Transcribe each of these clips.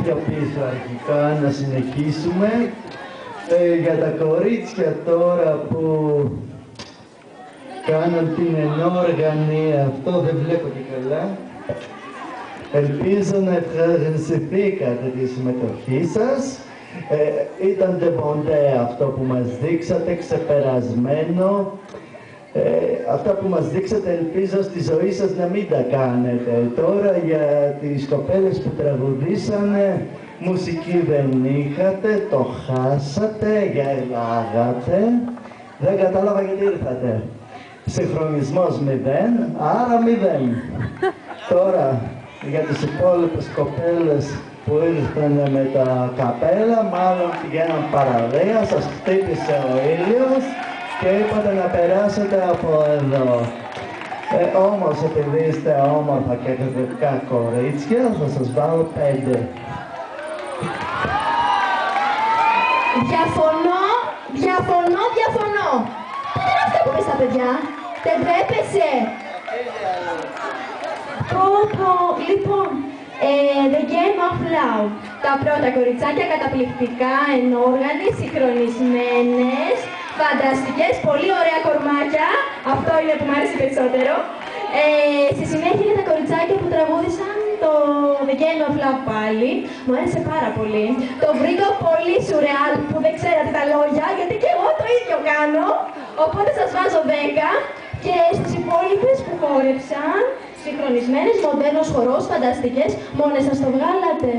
πιο πίσω αρχικά, να συνεχίσουμε. Για τα κορίτσια τώρα που κάνουν την ενόργανη, αυτό δεν βλέπω και καλά. Ελπίζω να ευχαριστηθήκατε τη συμμετοχή σας. Ήταν τεμποντέ αυτό που μας δείξατε, ξεπερασμένο. Αυτά που μας δείξατε ελπίζω στη ζωή σας να μην τα κάνετε. Τώρα για τις κοπέλες που τραγουδήσανε, μουσική δεν είχατε, το χάσατε, γελάγατε. Δεν κατάλαβα γιατί ήρθατε. Συγχρονισμός 0, άρα 0. Τώρα για τις υπόλοιπες κοπέλες που ήρθαν με τα καπέλα, μάλλον πηγαίναν παραλία, σας χτύπησε ο ήλιος και είπατε να περάσετε από εδώ. Όμως επειδή είστε όμορφα και εκπαιδευτικά κορίτσια, θα σας βάλω 5. Διαφωνώ. Τι είναι αυτά που πες τα παιδιά, δεν τρέπεσαι. Λοιπόν, The Game of Love. Τα πρώτα κοριτσάκια καταπληκτικά, ενόργανοι, συγχρονισμένες, φανταστικές, πολύ ωραία κορμάκια. Αυτό είναι που μου άρεσε περισσότερο. Στη συνέχεια είναι τα κοριτσάκια που τραγούδησαν το The Game of Love πάλι. Μου άρεσε πάρα πολύ. Το βρήκα πολύ σουρεάλ που δεν ξέρατε τα λόγια, γιατί και εγώ το ίδιο κάνω. Οπότε σας βάζω 10. Και στις υπόλοιπες που χόρεψαν, συγχρονισμένες, μοντέρνος χορός, φανταστικές, μόνες σας το βγάλατε.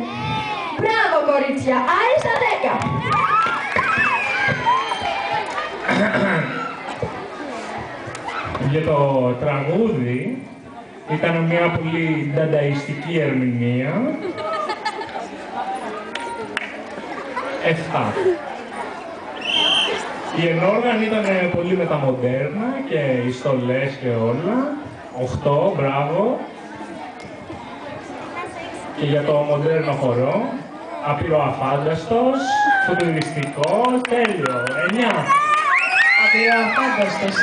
Μπράβο κορίτσια, άριστα 10. Για το τραγούδι ήταν μια πολύ ντανταϊστική ερμηνεία. 7. Η ενόργανη ήταν πολύ μεταμοντέρνα και οι στολές και όλα. 8, μπράβο. Και για το μοντέρνο χορό, απειροαφάνταστος, φουτουριστικό, τέλειο. 9. Απειροαφάνταστος.